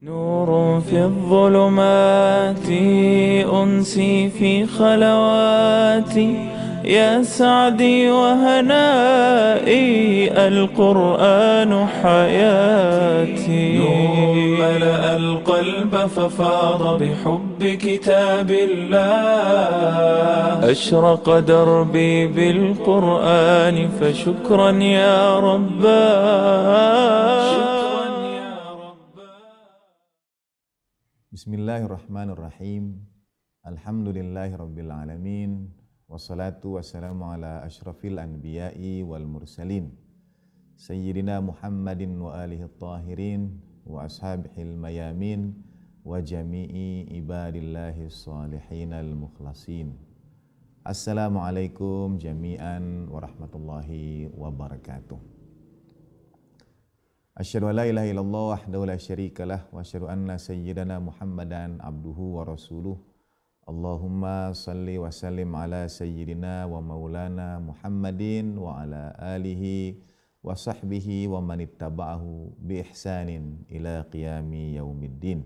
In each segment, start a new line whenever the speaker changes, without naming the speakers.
نور في الظلمات أنسي في خلواتي يا سعدي وهنائي القرآن حياتي نور ملأ القلب ففاض بحب كتاب الله أشرق دربي بالقرآن فشكرا يا رباه.
Bismillahirrahmanirrahim. Alhamdulillahirabbil alamin. Wassalatu wassalamu ala asyrafil anbiya'i wal mursalin. Sayyidina Muhammadin wa alihi tahirin wa ashabihil mayamin wa jami'i ibadillahi salihin al-mukhlasin. Assalamualaikum jami'an warahmatullahi wabarakatuh. Asyhadu an la ilaha illallah wahdahu la syarikalah wa asyhadu anna sayyidana Muhammadan abduhu wa rasuluh. Allahumma salli wa sallim ala sayyidina wa maulana Muhammadin wa ala alihi wa sahbihi wa man ittaba'ahu bi ihsanin ila qiyami yaumiddin.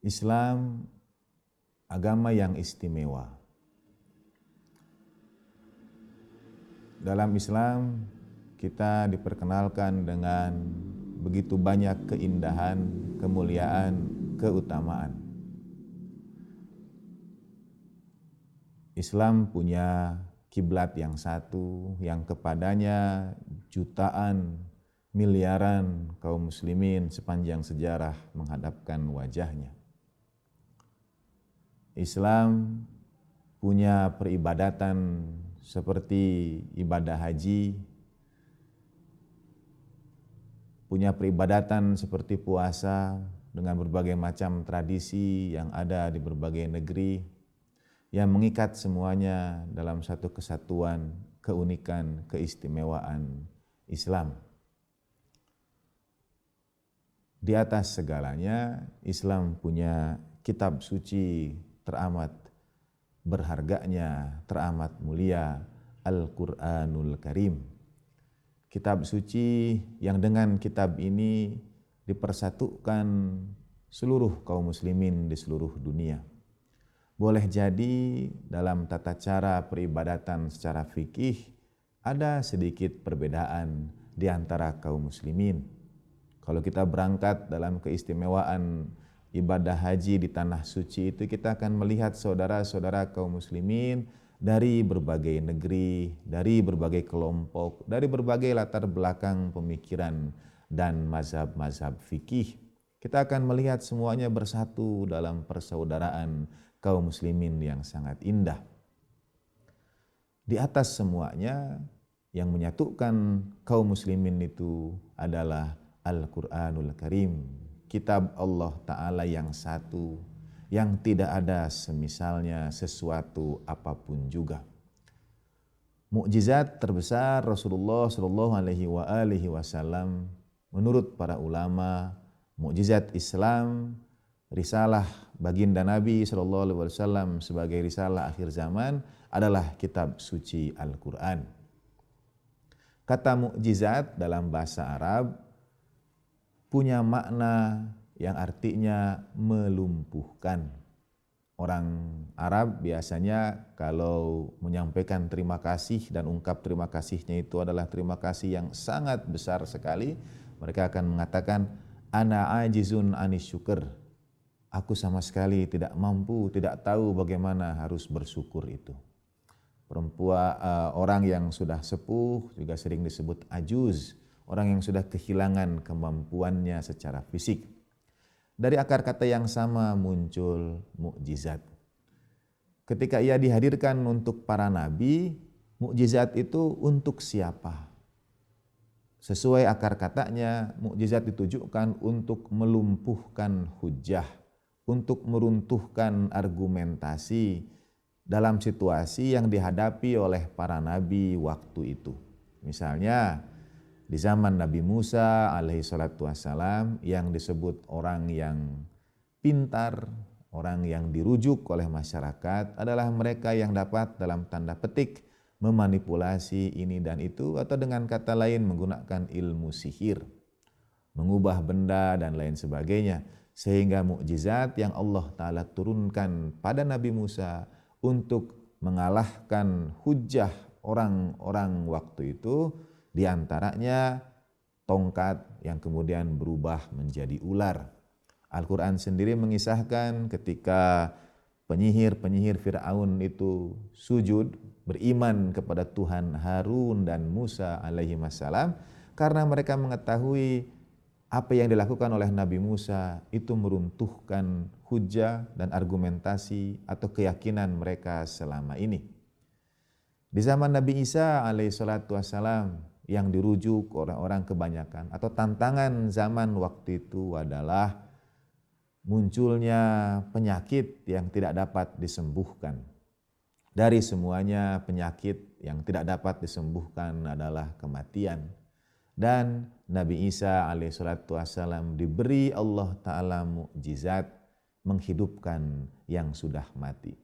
Islam agama yang istimewa. Dalam Islam kita diperkenalkan dengan begitu banyak keindahan, kemuliaan, keutamaan. Islam punya kiblat yang satu, yang kepadanya jutaan, miliaran kaum muslimin sepanjang sejarah menghadapkan wajahnya. Islam punya peribadatan seperti ibadah haji, punya peribadatan seperti puasa dengan berbagai macam tradisi yang ada di berbagai negeri yang mengikat semuanya dalam satu kesatuan, keunikan, keistimewaan Islam. Di atas segalanya, Islam punya kitab suci teramat berharganya, teramat mulia, Al-Quranul Karim. Kitab suci yang dengan kitab ini dipersatukan seluruh kaum muslimin di seluruh dunia. Boleh jadi dalam tata cara peribadatan secara fikih ada sedikit perbedaan di antara kaum muslimin. Kalau kita berangkat dalam keistimewaan ibadah haji di tanah suci itu, kita akan melihat saudara-saudara kaum muslimin dari berbagai negeri, dari berbagai kelompok, dari berbagai latar belakang pemikiran dan mazhab-mazhab fikih. Kita akan melihat semuanya bersatu dalam persaudaraan kaum muslimin yang sangat indah. Di atas semuanya yang menyatukan kaum muslimin itu adalah Al-Quranul Karim, kitab Allah Ta'ala yang satu, yang tidak ada semisalnya sesuatu apapun juga. Mukjizat terbesar Rasulullah Shallallahu Alaihi Wasallam menurut para ulama, mukjizat Islam, risalah baginda Nabi Shallallahu Alaihi Wasallam sebagai risalah akhir zaman adalah kitab suci Al-Quran. Kata mukjizat dalam bahasa Arab punya makna yang artinya melumpuhkan. Orang Arab biasanya kalau menyampaikan terima kasih dan ungkap terima kasihnya itu adalah terima kasih yang sangat besar sekali. Mereka akan mengatakan, ana ajizun anis syukur. Aku sama sekali tidak mampu, tidak tahu bagaimana harus bersyukur itu. Perempuan, orang yang sudah sepuh juga sering disebut ajuz, orang yang sudah kehilangan kemampuannya secara fisik. Dari akar kata yang sama muncul mukjizat. Ketika ia dihadirkan untuk para nabi, mukjizat itu untuk siapa? Sesuai akar katanya, mukjizat ditujukan untuk melumpuhkan hujjah, untuk meruntuhkan argumentasi dalam situasi yang dihadapi oleh para nabi waktu itu. Misalnya, di zaman Nabi Musa alaihi salatu wassalam yang disebut orang yang pintar, orang yang dirujuk oleh masyarakat adalah mereka yang dapat dalam tanda petik memanipulasi ini dan itu, atau dengan kata lain menggunakan ilmu sihir. mengubah benda dan lain sebagainya. Sehingga mukjizat yang Allah Ta'ala turunkan pada Nabi Musa untuk mengalahkan hujah orang-orang waktu itu, diantaranya tongkat yang kemudian berubah menjadi ular. Al-Quran sendiri mengisahkan ketika penyihir-penyihir Fir'aun itu sujud beriman kepada Tuhan Harun dan Musa alaihi wassalam, karena mereka mengetahui apa yang dilakukan oleh Nabi Musa itu meruntuhkan hujah dan argumentasi atau keyakinan mereka selama ini. Di zaman Nabi Isa alaihi salatu wassalam, yang dirujuk orang-orang kebanyakan atau tantangan zaman waktu itu adalah munculnya penyakit yang tidak dapat disembuhkan. Dari semuanya penyakit yang tidak dapat disembuhkan adalah kematian. Dan Nabi Isa alaihissalatu wassalam diberi Allah Ta'ala mukjizat menghidupkan yang sudah mati.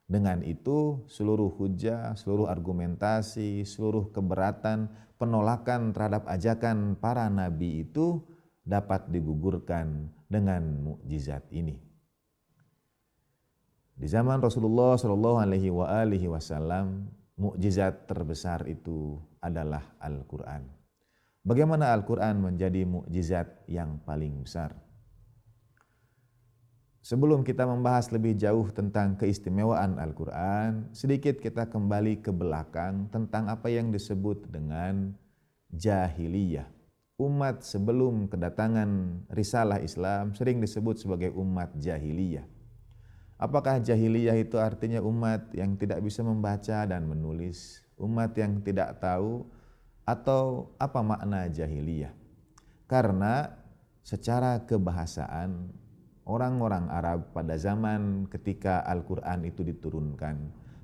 Dengan itu seluruh hujah, seluruh argumentasi, seluruh keberatan, penolakan terhadap ajakan para nabi itu dapat digugurkan dengan mukjizat ini. Di zaman Rasulullah Shallallahu Alaihi Wasallam, mukjizat terbesar itu adalah Al-Quran. Bagaimana Al-Quran menjadi mukjizat yang paling besar? Sebelum kita membahas lebih jauh tentang keistimewaan Al-Quran, sedikit kita kembali ke belakang tentang apa yang disebut dengan jahiliyah. Umat sebelum kedatangan risalah Islam sering disebut sebagai umat jahiliyah. Apakah jahiliyah itu artinya umat yang tidak bisa membaca dan menulis, umat yang tidak tahu, atau apa makna jahiliyah? Karena secara kebahasaan orang-orang Arab pada zaman ketika Al-Quran itu diturunkan,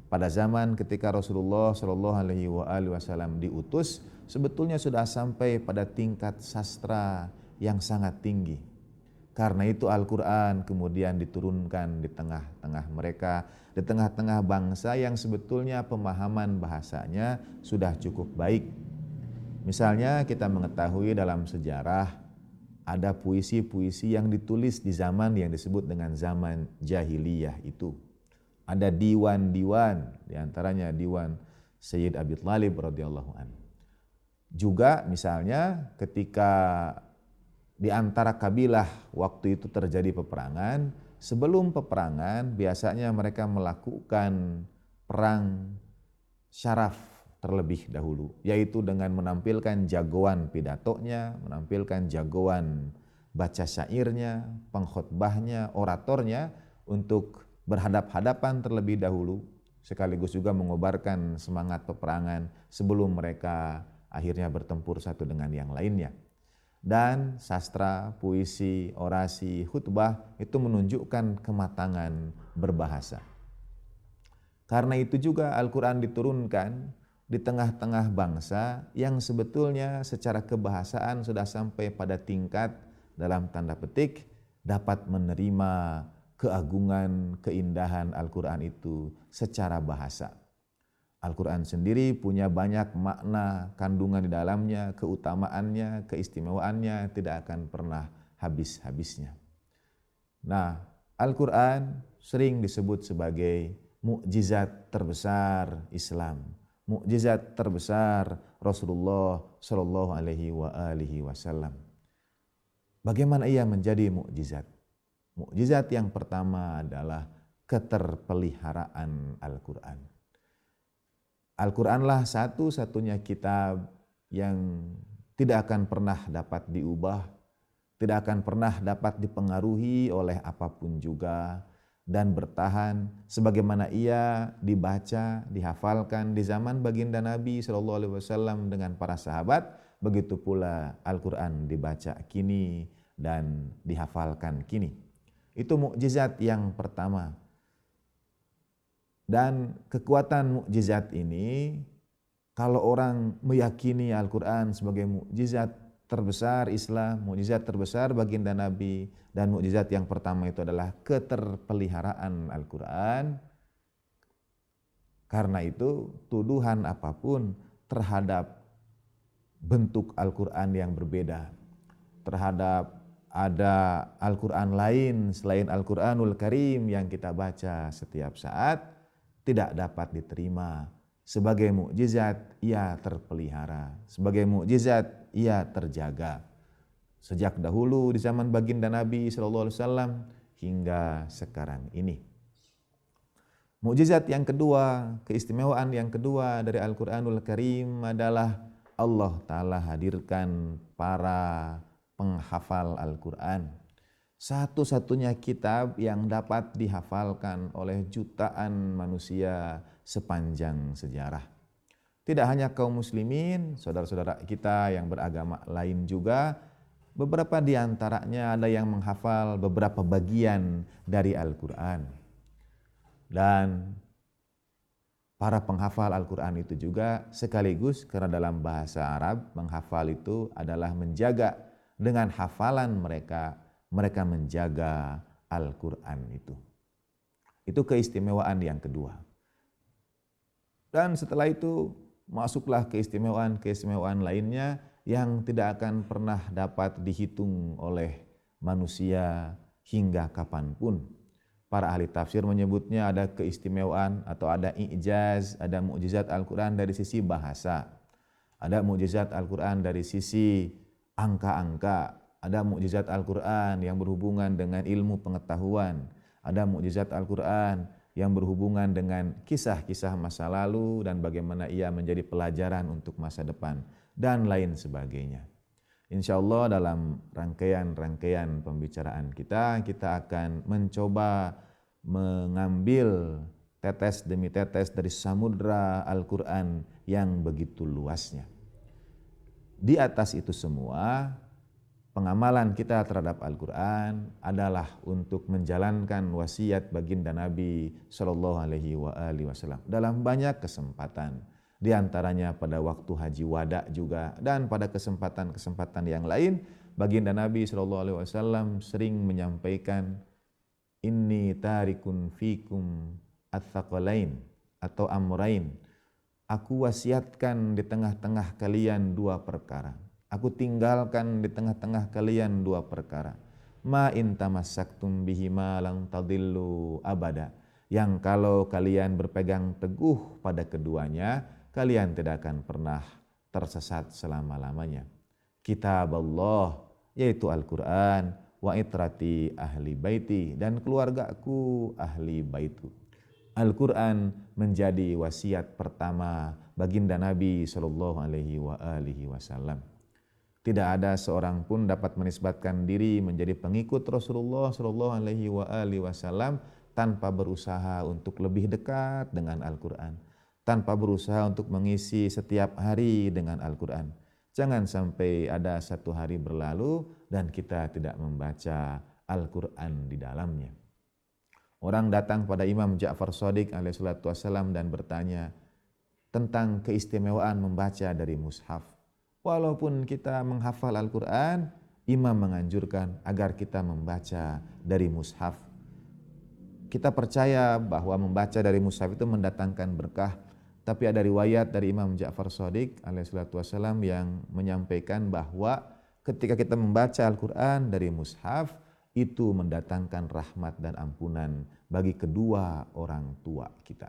pada zaman ketika Rasulullah Shallallahu Alaihi Wasallam diutus, sebetulnya sudah sampai pada tingkat sastra yang sangat tinggi. Karena itu Al-Quran kemudian diturunkan di tengah-tengah mereka, di tengah-tengah bangsa yang sebetulnya pemahaman bahasanya sudah cukup baik. Misalnya kita mengetahui dalam sejarah ada puisi-puisi yang ditulis di zaman yang disebut dengan zaman jahiliyah itu. Ada diwan-diwan, diantaranya diwan Sayyid Abi Thalib radhiyallahu anhu. Juga misalnya ketika di antara kabilah waktu itu terjadi peperangan, sebelum peperangan biasanya mereka melakukan perang syaraf terlebih dahulu, yaitu dengan menampilkan jagoan pidatonya, menampilkan jagoan baca syairnya, pengkhotbahnya, oratornya untuk berhadap-hadapan terlebih dahulu, sekaligus juga mengobarkan semangat peperangan sebelum mereka akhirnya bertempur satu dengan yang lainnya. Dan sastra, puisi, orasi, khutbah itu menunjukkan kematangan berbahasa. Karena itu juga Al-Quran diturunkan di tengah-tengah bangsa yang sebetulnya secara kebahasaan sudah sampai pada tingkat dalam tanda petik dapat menerima keagungan, keindahan Al-Quran itu secara bahasa. Al-Quran sendiri punya banyak makna kandungan di dalamnya, keutamaannya, keistimewaannya tidak akan pernah habis-habisnya. Nah, Al-Quran sering disebut sebagai mukjizat terbesar Islam, mukjizat terbesar Rasulullah Shallallahu Alaihi Wasallam. Bagaimana ia menjadi mukjizat? Mukjizat yang pertama adalah keterpeliharaan Al-Quran. Al-Quranlah satu-satunya kitab yang tidak akan pernah dapat diubah, tidak akan pernah dapat dipengaruhi oleh apapun juga, dan bertahan sebagaimana ia dibaca, dihafalkan di zaman baginda Nabi SAW dengan para sahabat, begitu pula Al-Quran dibaca kini dan dihafalkan kini. Itu mukjizat yang pertama. Dan kekuatan mukjizat ini, kalau orang meyakini Al-Quran sebagai mukjizat terbesar Islam, mukjizat terbesar baginda Nabi, dan mukjizat yang pertama itu adalah keterpeliharaan Al-Quran. Karena itu tuduhan apapun terhadap bentuk Al-Quran yang berbeda, terhadap ada Al-Quran lain selain Al-Quranul Karim yang kita baca setiap saat tidak dapat diterima. Sebagai mukjizat ia terpelihara, sebagai mukjizat ia terjaga. Sejak dahulu di zaman baginda Nabi SAW hingga sekarang ini. Mukjizat yang kedua, keistimewaan yang kedua dari Al-Quranul Karim adalah Allah Ta'ala hadirkan para penghafal Al-Quran. Satu-satunya kitab yang dapat dihafalkan oleh jutaan manusia sepanjang sejarah. Tidak hanya kaum muslimin, saudara-saudara kita yang beragama lain juga, beberapa di antaranya ada yang menghafal beberapa bagian dari Al-Quran. Dan para penghafal Al-Quran itu juga sekaligus, karena dalam bahasa Arab menghafal itu adalah menjaga. Dengan hafalan mereka menjaga Al-Quran itu. Itu keistimewaan yang kedua. Dan setelah itu masuklah keistimewaan lainnya yang tidak akan pernah dapat dihitung oleh manusia hingga kapanpun. Para ahli tafsir menyebutnya ada keistimewaan atau ada i'jaz, ada mukjizat Al-Quran dari sisi bahasa. Ada mukjizat Al-Quran dari sisi angka-angka, ada mukjizat Al-Quran yang berhubungan dengan ilmu pengetahuan, ada mukjizat Al-Quran yang berhubungan dengan kisah-kisah masa lalu dan bagaimana ia menjadi pelajaran untuk masa depan, dan lain sebagainya. Insya Allah dalam rangkaian pembicaraan kita akan mencoba mengambil tetes demi tetes dari samudra Al-Quran yang begitu luasnya. Di atas itu semua, pengamalan kita terhadap Al-Quran adalah untuk menjalankan wasiat baginda Nabi SAW dalam banyak kesempatan. Di antaranya pada waktu Haji Wada juga, dan pada kesempatan-kesempatan yang lain, baginda Nabi SAW sering menyampaikan, Inni tarikun fikum ats-tsaqalain atau amrain. Aku wasiatkan di tengah-tengah kalian dua perkara. Aku tinggalkan di tengah-tengah kalian dua perkara. Ma in tamassaktum bihima lang tadillu abada. Yang kalau kalian berpegang teguh pada keduanya, kalian tidak akan pernah tersesat selama-lamanya. Kitab Allah, yaitu Al-Quran, wa itrati ahli baiti, dan keluargaku ahli baitku. Al-Quran menjadi wasiat pertama baginda Nabi SAW. Tidak ada seorang pun dapat menisbatkan diri menjadi pengikut Rasulullah SAW tanpa berusaha untuk lebih dekat dengan Al-Quran, tanpa berusaha untuk mengisi setiap hari dengan Al-Quran. Jangan sampai ada satu hari berlalu dan kita tidak membaca Al-Quran di dalamnya. Orang datang pada Imam Ja'far Shadiq alaihissalam dan bertanya tentang keistimewaan membaca dari mushaf. Walaupun kita menghafal Al-Quran, Imam menganjurkan agar kita membaca dari mushaf. Kita percaya bahwa membaca dari mushaf itu mendatangkan berkah, tapi ada riwayat dari Imam Ja'far Shadiq alaihissalam yang menyampaikan bahwa ketika kita membaca Al-Quran dari mushaf, itu mendatangkan rahmat dan ampunan bagi kedua orang tua kita.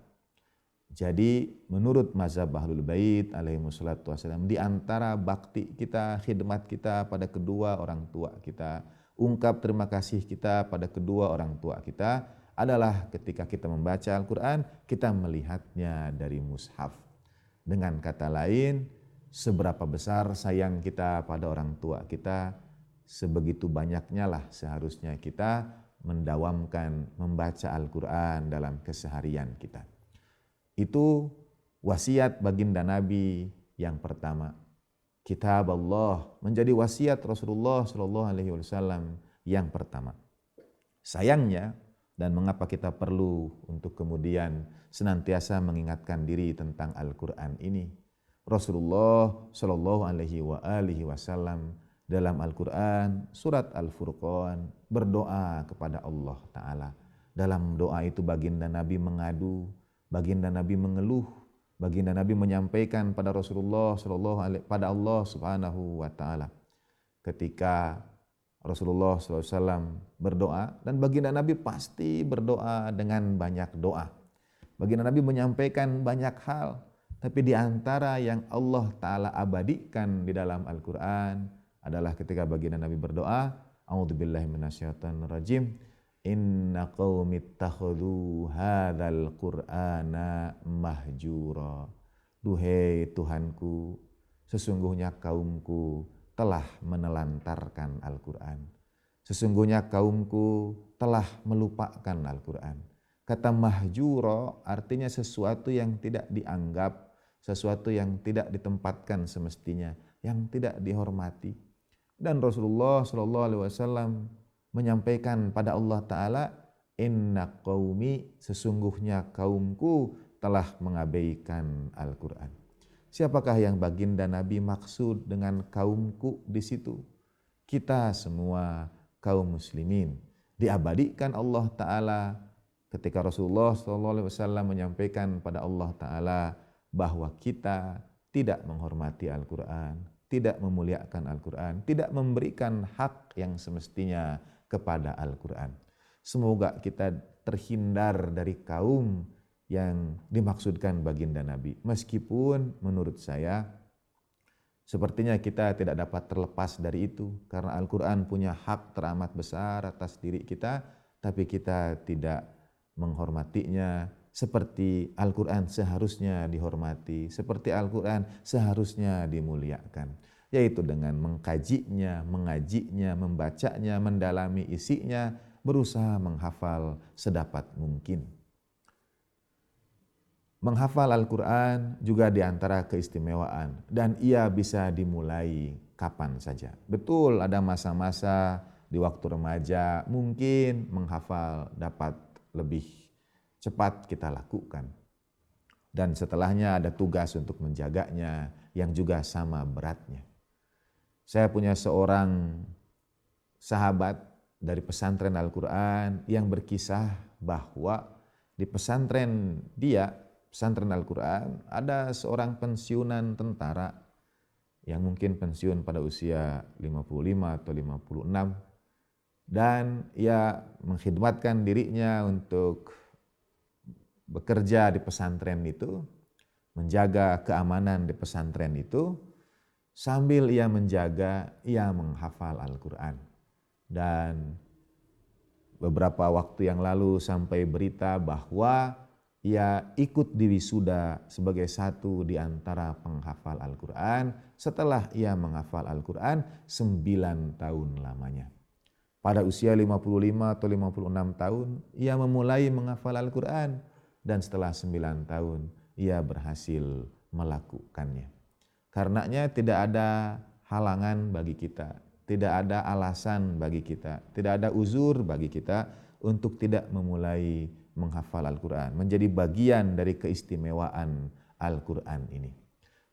Jadi menurut mazhab Ahlul Bait alaihimussalatu wassalam, di antara bakti kita, khidmat kita pada kedua orang tua kita, ungkap terima kasih kita pada kedua orang tua kita adalah ketika kita membaca Al-Quran, kita melihatnya dari mushaf. Dengan kata lain, seberapa besar sayang kita pada orang tua kita, sebegitu banyaknya lah seharusnya kita mendawamkan membaca Al-Quran dalam keseharian kita. Itu wasiat baginda Nabi yang pertama. Kitab Allah menjadi wasiat Rasulullah SAW yang pertama. Sayangnya, dan mengapa kita perlu untuk kemudian senantiasa mengingatkan diri tentang Al-Quran ini, Rasulullah SAW dalam Al-Quran, surat Al-Furqan, berdoa kepada Allah Ta'ala. Dalam doa itu baginda Nabi mengadu, baginda Nabi mengeluh, baginda Nabi menyampaikan pada Rasulullah pada Allah Subhanahu wa Ta'ala. ketika Rasulullah SAW berdoa, dan baginda Nabi pasti berdoa dengan banyak doa. Baginda Nabi menyampaikan banyak hal, tapi di antara yang Allah Ta'ala abadikan di dalam Al-Quran adalah ketika baginda Nabi berdoa, A'udzubillahi minasyaitonir rajim, Inna qaumi ittakhadhu hadzal qur'ana mahjura. Duhai Tuhanku, sesungguhnya kaumku telah menelantarkan Al-Quran. Sesungguhnya kaumku telah melupakan Al-Quran. Kata mahjura artinya sesuatu yang tidak dianggap, sesuatu yang tidak ditempatkan semestinya, yang tidak dihormati. Dan Rasulullah SAW menyampaikan pada Allah Ta'ala, Inna qaumi, sesungguhnya kaumku telah mengabaikan Al-Quran. Siapakah yang baginda Nabi maksud dengan kaumku di situ? Kita semua kaum muslimin. Diabadikan Allah Ta'ala ketika Rasulullah SAW menyampaikan pada Allah Ta'ala bahwa kita tidak menghormati Al-Quran, tidak memuliakan Al-Quran, tidak memberikan hak yang semestinya kepada Al-Quran. Semoga kita terhindar dari kaum yang dimaksudkan baginda Nabi. Meskipun menurut saya sepertinya kita tidak dapat terlepas dari itu, karena Al-Quran punya hak teramat besar atas diri kita, tapi kita tidak menghormatinya seperti Al-Quran seharusnya dihormati, seperti Al-Quran seharusnya dimuliakan, yaitu dengan mengkajinya, mengajinya, membacanya, mendalami isinya, berusaha menghafal sedapat mungkin. Menghafal Al-Quran juga diantara keistimewaan, dan ia bisa dimulai kapan saja. Betul, ada masa-masa di waktu remaja mungkin menghafal dapat lebih cepat kita lakukan. Dan setelahnya ada tugas untuk menjaganya yang juga sama beratnya. Saya punya seorang sahabat dari pesantren Al-Quran yang berkisah bahwa di pesantren Al-Quran ada seorang pensiunan tentara yang mungkin pensiun pada usia 55 atau 56, dan ia mengkhidmatkan dirinya untuk bekerja di pesantren itu, menjaga keamanan di pesantren itu, sambil ia menghafal Al-Quran. Dan beberapa waktu yang lalu sampai berita bahwa ia ikut diwisuda sebagai satu di antara penghafal Al-Quran setelah ia menghafal Al-Quran 9 tahun lamanya. Pada usia 55 atau 56 tahun, ia memulai menghafal Al-Quran, dan setelah 9 tahun ia berhasil melakukannya. Karenanya tidak ada halangan bagi kita, tidak ada alasan bagi kita, tidak ada uzur bagi kita untuk tidak memulai menghafal Al-Quran, menjadi bagian dari keistimewaan Al-Quran ini.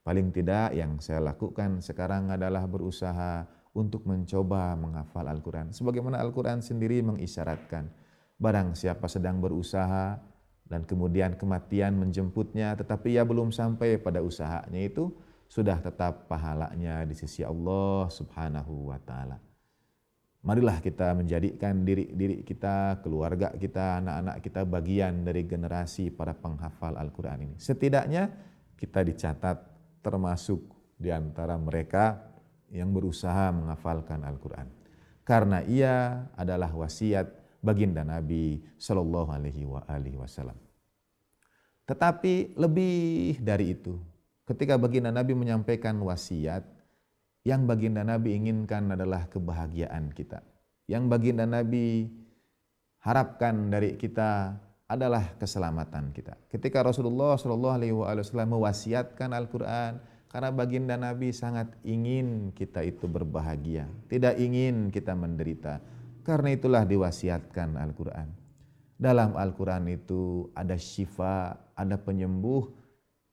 Paling tidak yang saya lakukan sekarang adalah berusaha untuk mencoba menghafal Al-Quran. Sebagaimana Al-Quran sendiri mengisyaratkan, barang siapa sedang berusaha dan kemudian kematian menjemputnya, tetapi ia belum sampai pada usahanya itu, sudah tetap pahalanya di sisi Allah Subhanahu wa Ta'ala. Marilah kita menjadikan diri kita, keluarga kita, anak-anak kita bagian dari generasi para penghafal Al-Quran ini. Setidaknya kita dicatat termasuk di antara mereka yang berusaha menghafalkan Al-Quran. Karena ia adalah wasiat baginda Nabi Sallallahu Alaihi Wasallam. Tetapi lebih dari itu, ketika baginda Nabi menyampaikan wasiat, yang baginda Nabi inginkan adalah kebahagiaan kita. Yang baginda Nabi harapkan dari kita adalah keselamatan kita. Ketika Rasulullah SAW mewasiatkan Al-Quran, karena baginda Nabi sangat ingin kita itu berbahagia, tidak ingin kita menderita. Karena itulah diwasiatkan Al-Quran. Dalam Al-Quran itu ada syifa, ada penyembuh,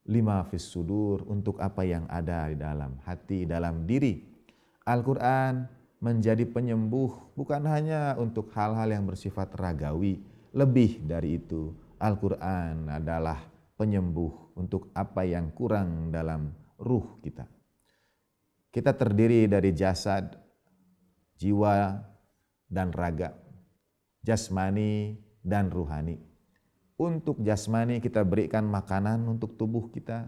lima fis sudur, untuk apa yang ada di dalam hati, dalam diri. Al-Quran menjadi penyembuh bukan hanya untuk hal-hal yang bersifat ragawi. Lebih dari itu, Al-Quran adalah penyembuh untuk apa yang kurang dalam ruh kita. Kita terdiri dari jasad, jiwa dan raga, jasmani dan ruhani. Untuk jasmani kita berikan makanan untuk tubuh kita,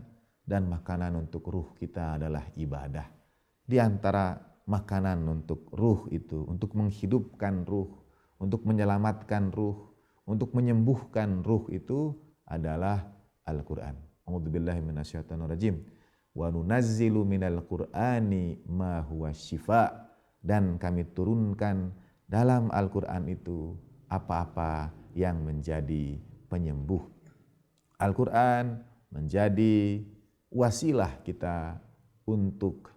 dan makanan untuk ruh kita adalah ibadah. Di antara makanan untuk ruh itu, untuk menghidupkan ruh, untuk menyelamatkan ruh, untuk menyembuhkan ruh itu adalah Al-Quran. A'udzubillahi minasyaitonirrajim. Wa nunazzilu minal Qur'ani ma huwa syifa. Dan kami turunkan dalam Al-Quran itu apa-apa yang menjadi penyembuh. Al-Quran menjadi wasilah kita untuk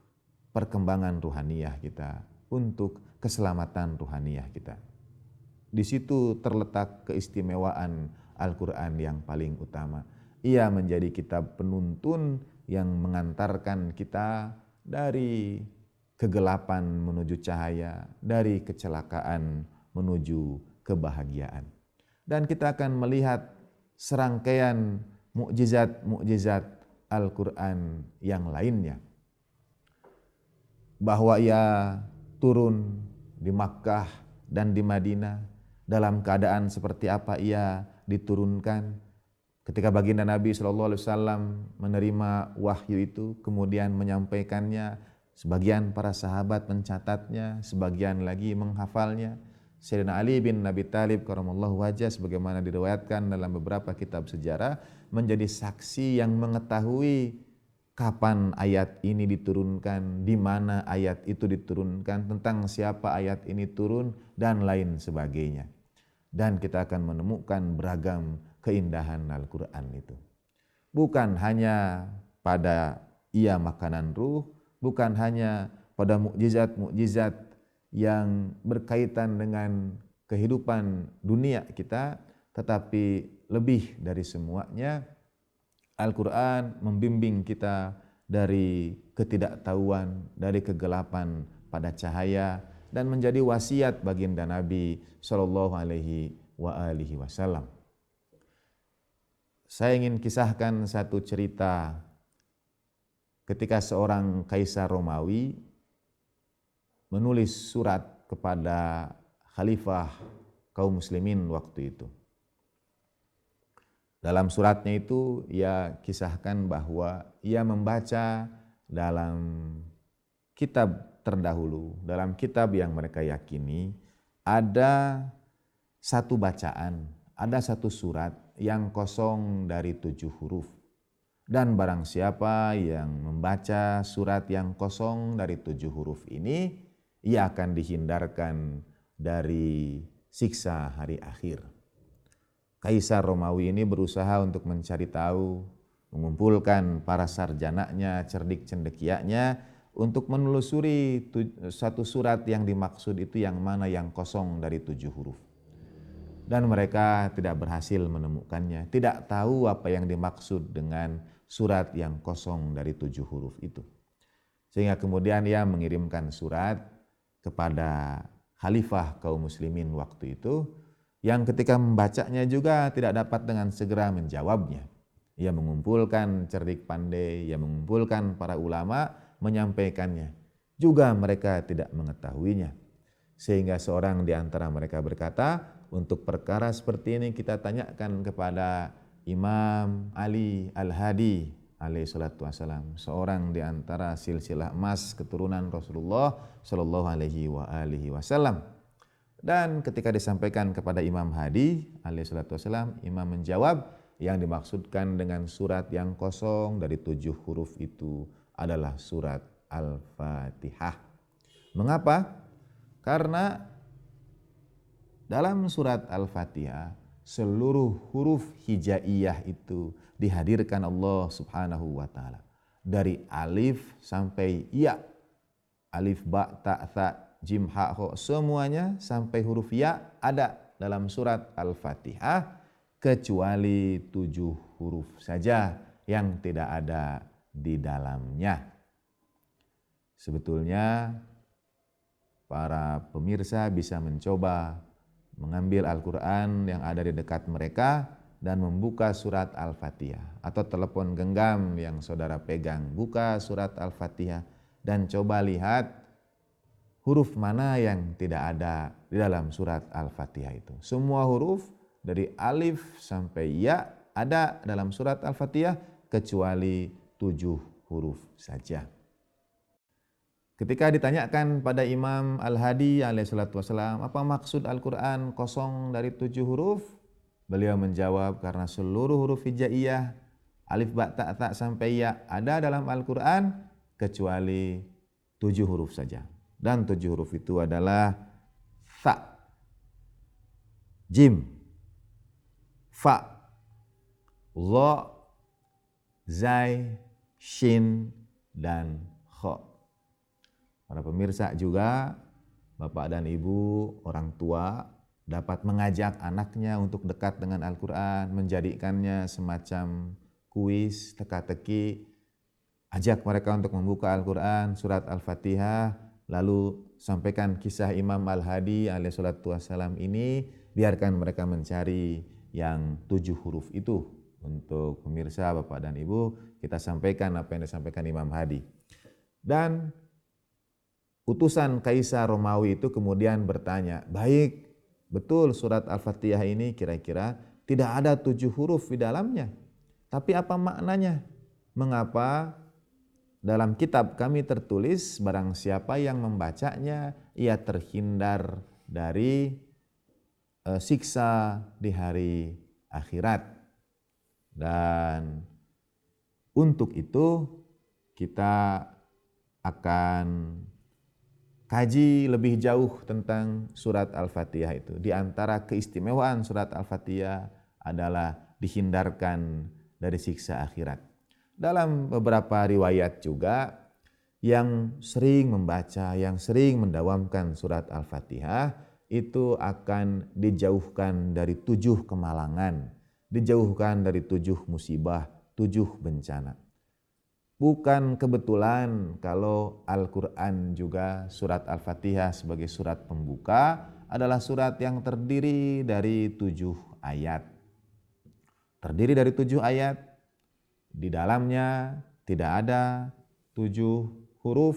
perkembangan ruhaniyah kita, untuk keselamatan ruhaniyah kita. Di situ terletak keistimewaan Al-Quran yang paling utama. Ia menjadi kitab penuntun yang mengantarkan kita dari kegelapan menuju cahaya, dari kecelakaan menuju kebahagiaan. Dan kita akan melihat serangkaian mukjizat-mukjizat Al-Quran yang lainnya. Bahwa ia turun di Makkah dan di Madinah, dalam keadaan seperti apa ia diturunkan. Ketika baginda Nabi SAW menerima wahyu itu, kemudian menyampaikannya, sebagian para sahabat mencatatnya, sebagian lagi menghafalnya. Sayyidina Ali bin Abi Thalib karamallahu wajhah sebagaimana diriwayatkan dalam beberapa kitab sejarah menjadi saksi yang mengetahui kapan ayat ini diturunkan, di mana ayat itu diturunkan, tentang siapa ayat ini turun dan lain sebagainya. Dan kita akan menemukan beragam keindahan Al-Quran itu. Bukan hanya pada ia makanan ruh, bukan hanya pada mukjizat-mukjizat yang berkaitan dengan kehidupan dunia kita, tetapi lebih dari semuanya Al-Quran membimbing kita dari ketidaktahuan, dari kegelapan pada cahaya, dan menjadi wasiat baginda Nabi SAW. Saya ingin kisahkan satu cerita ketika seorang kaisar Romawi menulis surat kepada khalifah kaum muslimin waktu itu. Dalam suratnya itu ia kisahkan bahwa ia membaca dalam kitab terdahulu, dalam kitab yang mereka yakini, ada satu bacaan, ada satu surat yang kosong dari 7 huruf. Dan barang siapa yang membaca surat yang kosong dari 7 huruf ini, ia akan dihindarkan dari siksa hari akhir. Kaisar Romawi ini berusaha untuk mencari tahu, mengumpulkan para sarjananya, cerdik cendekianya untuk menelusuri satu surat yang dimaksud itu yang mana yang kosong dari 7 huruf. Dan mereka tidak berhasil menemukannya, tidak tahu apa yang dimaksud dengan surat yang kosong dari 7 huruf itu. Sehingga kemudian ia mengirimkan surat kepada khalifah kaum muslimin waktu itu, yang ketika membacanya juga tidak dapat dengan segera menjawabnya. Ia mengumpulkan cerdik pandai, ia mengumpulkan para ulama, menyampaikannya. Juga mereka tidak mengetahuinya. Sehingga seorang di antara mereka berkata, untuk perkara seperti ini kita tanyakan kepada Imam Ali Al-Hadi alaihi salatu wassalam, seorang di antara silsilah emas keturunan Rasulullah sallallahu alaihi wasallam. Dan ketika disampaikan kepada Imam Hadi alaihi salatu wassalam, Imam menjawab, yang dimaksudkan dengan surat yang kosong dari 7 huruf itu adalah surat Al-Fatihah. Mengapa? Karena dalam surat Al-Fatihah seluruh huruf hijaiyah itu dihadirkan Allah Subhanahu wa taala. Dari alif sampai ya. Alif, ba, ta, tha, jim, ha, ho, semuanya sampai huruf ya ada dalam surat Al-Fatihah, kecuali 7 huruf saja yang tidak ada di dalamnya. Sebetulnya para pemirsa bisa mencoba mengambil Al-Quran yang ada di dekat mereka dan membuka surat Al-Fatihah, atau telepon genggam yang saudara pegang, buka surat Al-Fatihah dan coba lihat huruf mana yang tidak ada di dalam surat Al-Fatihah itu. Semua huruf dari alif sampai ya ada dalam surat Al-Fatihah kecuali 7 huruf saja. Ketika ditanyakan pada Imam Al-Hadi alaihissalatu wassalam, apa maksud Al-Quran kosong dari 7 huruf? Beliau menjawab, karena seluruh huruf hijaiyah, alif, ba, ta, ta sampai ya ada dalam Al-Quran kecuali 7 huruf saja. Dan 7 huruf itu adalah tha, jim, fa, gha, zai, shin, dan kha. Para pemirsa juga, bapak dan ibu, orang tua dapat mengajak anaknya untuk dekat dengan Al-Quran, menjadikannya semacam kuis, teka-teki, ajak mereka untuk membuka Al-Quran, surat Al-Fatihah, lalu sampaikan kisah Imam Al-Hadi alaihissalatu wassalam ini, biarkan mereka mencari yang 7 huruf itu. Untuk pemirsa, bapak dan ibu, kita sampaikan apa yang disampaikan Imam Hadi. Dan utusan Kaisar Romawi itu kemudian bertanya, baik, betul surat Al-Fatihah ini kira-kira tidak ada 7 huruf di dalamnya, tapi apa maknanya? Mengapa dalam kitab kami tertulis barang siapa yang membacanya ia terhindar dari siksa di hari akhirat. Dan untuk itu kita akan kaji lebih jauh tentang surat Al-Fatihah itu. Di antara keistimewaan surat Al-Fatihah adalah dihindarkan dari siksa akhirat. Dalam beberapa riwayat juga, yang sering membaca, yang sering mendawamkan surat Al-Fatihah itu akan dijauhkan dari 7 kemalangan, dijauhkan dari 7 musibah, 7 bencana. Bukan kebetulan kalau Al-Quran juga surat Al-Fatihah sebagai surat pembuka adalah surat yang terdiri dari 7 ayat. Terdiri dari 7 ayat, di dalamnya tidak ada 7 huruf,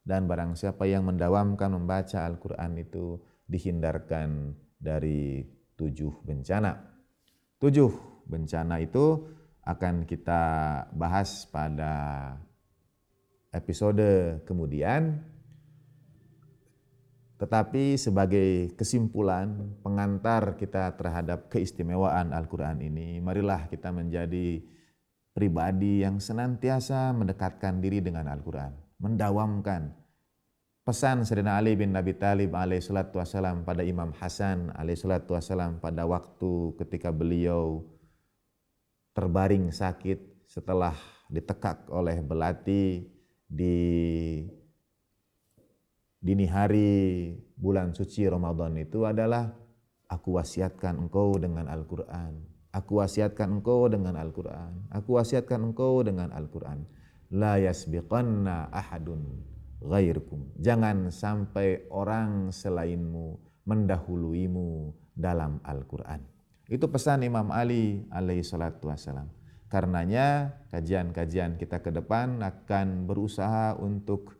dan barang siapa yang mendawamkan membaca Al-Quran itu dihindarkan dari 7 bencana. 7 bencana itu akan kita bahas pada episode kemudian. Tetapi sebagai kesimpulan pengantar kita terhadap keistimewaan Al-Quran ini, marilah kita menjadi pribadi yang senantiasa mendekatkan diri dengan Al-Quran, mendawamkan pesan Sayyidina Ali bin Abi Thalib alaihissalatu wassalam pada Imam Hasan alaihissalatu wassalam pada waktu ketika beliau terbaring sakit setelah ditekak oleh belati di dini hari bulan suci Ramadan itu adalah, aku wasiatkan engkau dengan Al-Quran. Aku wasiatkan engkau dengan Al-Quran. Aku wasiatkan engkau dengan Al-Quran. La yasbiqanna ahadun ghairukum. Jangan sampai orang selainmu mendahuluimu dalam Al-Quran. Itu pesan Imam Ali alaihi salatu wassalam. Karenanya kajian-kajian kita ke depan akan berusaha untuk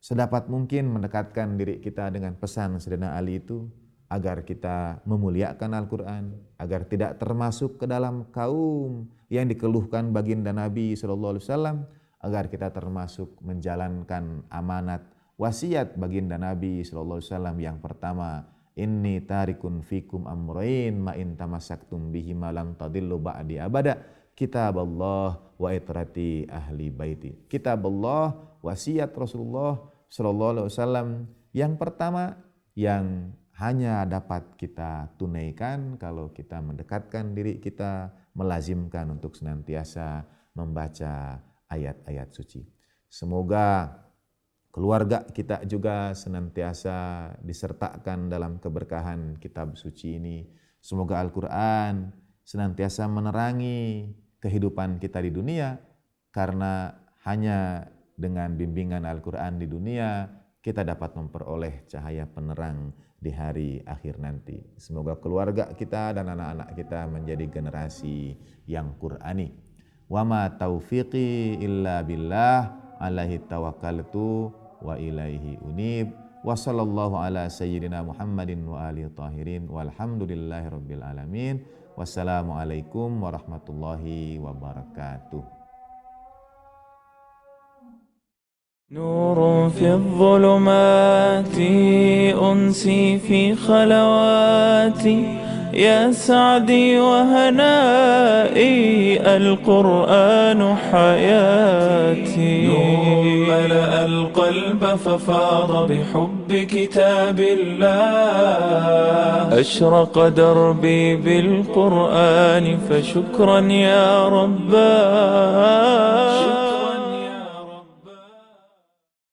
sedapat mungkin mendekatkan diri kita dengan pesan Sayyidina Ali itu, agar kita memuliakan Al-Quran, agar tidak termasuk ke dalam kaum yang dikeluhkan baginda Nabi SAW, agar kita termasuk menjalankan amanat wasiat baginda Nabi SAW yang pertama, inni tarikun fikum amrain ma in tamassaktum bihi ma lan tadillu ba'di abada, kitab Allah wa itrati ahli baiti. Kitab Allah, wasiat Rasulullah SAW yang pertama, yang hanya dapat kita tunaikan kalau kita mendekatkan diri kita, melazimkan untuk senantiasa membaca ayat-ayat suci. Semoga keluarga kita juga senantiasa disertakan dalam keberkahan kitab suci ini. Semoga Al-Quran senantiasa menerangi kehidupan kita di dunia, karena hanya dengan bimbingan Al-Quran di dunia kita dapat memperoleh cahaya penerang di hari akhir nanti. Semoga keluarga kita dan anak-anak kita menjadi generasi yang Qur'ani. Wa ma taufiqi illa billah alaihi tawakkaltu wa ilaihi unib. Wa sallallahu ala sayyidina Muhammadin wa alihi tahirin walhamdulillahi rabbil alamin. Wassalamualaikum warahmatullahi wabarakatuh.
نور في الظلمات أنسي في خلواتي يا سعدي وهنائي القرآن حياتي نور ملأ القلب ففاض بحب كتاب الله أشرق دربي بالقرآن فشكرا يا رباه.